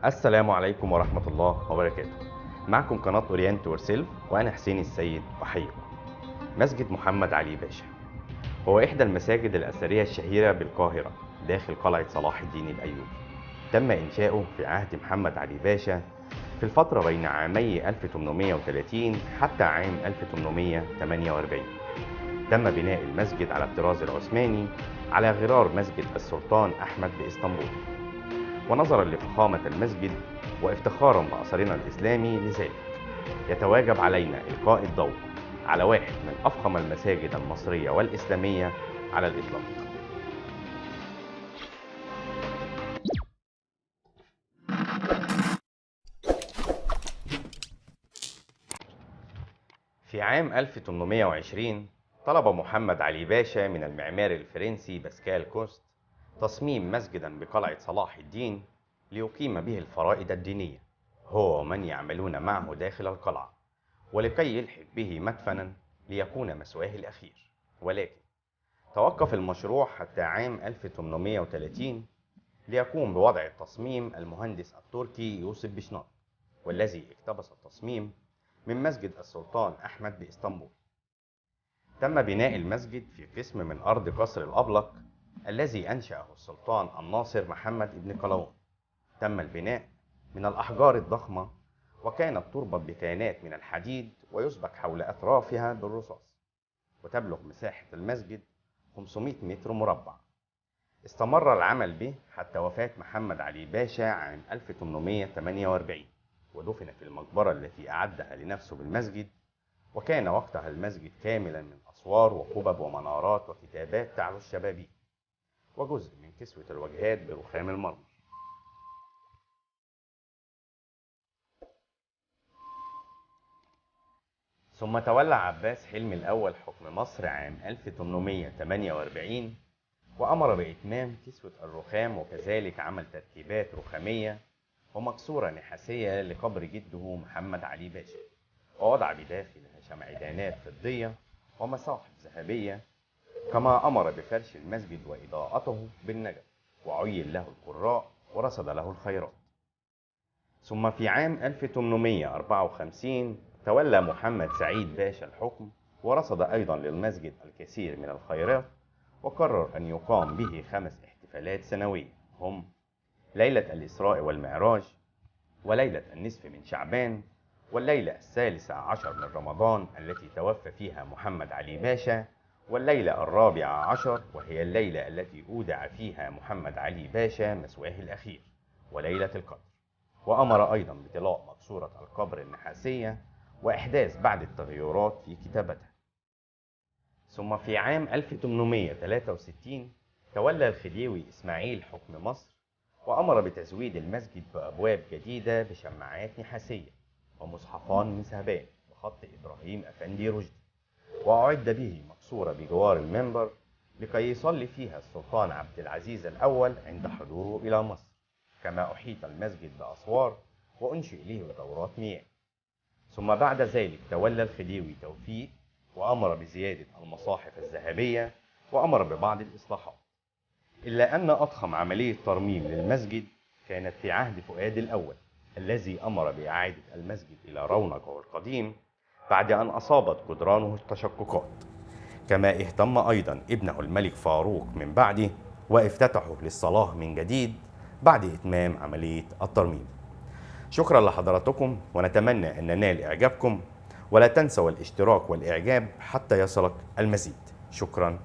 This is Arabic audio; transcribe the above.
السلام عليكم ورحمة الله وبركاته. معكم قناة أورينت ورسيلف وأنا حسين السيد أحييكم. مسجد محمد علي باشا هو إحدى المساجد الأثرية الشهيرة بالقاهرة داخل قلعة صلاح الدين الأيوبي. تم إنشاؤه في عهد محمد علي باشا في الفترة بين عامي 1830 حتى عام 1848. تم بناء المسجد على الطراز العثماني على غرار مسجد السلطان أحمد بإسطنبول. ونظرا لفخامة المسجد وافتخارا بأثرنا الإسلامي لذلك يتواجب علينا إلقاء الضوء على واحد من أفخم المساجد المصرية والإسلامية على الإطلاق. في عام 1820 طلب محمد علي باشا من المعمار الفرنسي باسكال كوست تصميم مسجدا بقلعة صلاح الدين ليقيم به الفرائض الدينية هو ومن يعملون معه داخل القلعة، ولكي يلحق به مدفنا ليكون مثواه الأخير. ولكن توقف المشروع حتى عام 1830 ليقوم بوضع التصميم المهندس التركي يوسف بشناق، والذي اقتبس التصميم من مسجد السلطان أحمد بإسطنبول. تم بناء المسجد في قسم من أرض قصر الأبلق الذي أنشأه السلطان الناصر محمد بن قلاوون. تم البناء من الأحجار الضخمة، وكانت تربط بكيانات من الحديد ويسبك حول أطرافها بالرصاص، وتبلغ مساحة المسجد 500 متر مربع. استمر العمل به حتى وفاة محمد علي باشا عام 1848، ودفن في المقبرة التي أعدها لنفسه بالمسجد. وكان وقتها المسجد كاملا من أسوار وقبب ومنارات وكتابات تعلو الشبابيك، وجزء من كسوة الواجهات برخام المرمر. ثم تولى عباس حلمي الأول حكم مصر عام 1848، وأمر بإتمام كسوة الرخام وكذلك عمل تركيبات رخامية ومكسورة نحاسية لقبر جده محمد علي باشا، ووضع بداخلها شمعدانات فضية ومصاحف ذهبية. كما أمر بفرش المسجد وإضاءته بالنجف، وعين له القراء ورصد له الخيرات. ثم في عام 1854 تولى محمد سعيد باشا الحكم، ورصد أيضا للمسجد الكثير من الخيرات، وقرر أن يقام به 5 احتفالات سنوية، هم ليلة الإسراء والمعراج، وليلة النصف من شعبان، والليلة 13 من رمضان التي توفى فيها محمد علي باشا، والليلة 14 وهي الليلة التي أودع فيها محمد علي باشا مثواه الأخير، وليلة القدر. وأمر أيضا بطلاء مقصورة القبر النحاسية وإحداث بعض التغيرات في كتابتها. ثم في عام 1863 تولى الخديوي إسماعيل حكم مصر، وأمر بتزويد المسجد بأبواب جديدة بشماعات نحاسية ومصحفان من ذهبان بخط إبراهيم أفندي رشدي، وأعد به مقصورة بجوار المنبر لكي يصلي فيها السلطان عبد العزيز الأول عند حضوره إلى مصر. كما أحيط المسجد بأسوار وأنشئ له دورات مياه. ثم بعد ذلك تولى الخديوي توفيق وأمر بزيادة المصاحف الذهبية وأمر ببعض الإصلاحات، إلا أن أضخم عملية ترميم للمسجد كانت في عهد فؤاد الأول، الذي أمر بإعادة المسجد إلى رونقه القديم بعد أن أصابت جدرانه التشققات. كما اهتم أيضا ابنه الملك فاروق من بعده وافتتحه للصلاة من جديد بعد إتمام عملية الترميم. شكرا لحضراتكم، ونتمنى أن ننال إعجابكم، ولا تنسوا الاشتراك والإعجاب حتى يصلك المزيد. شكرا.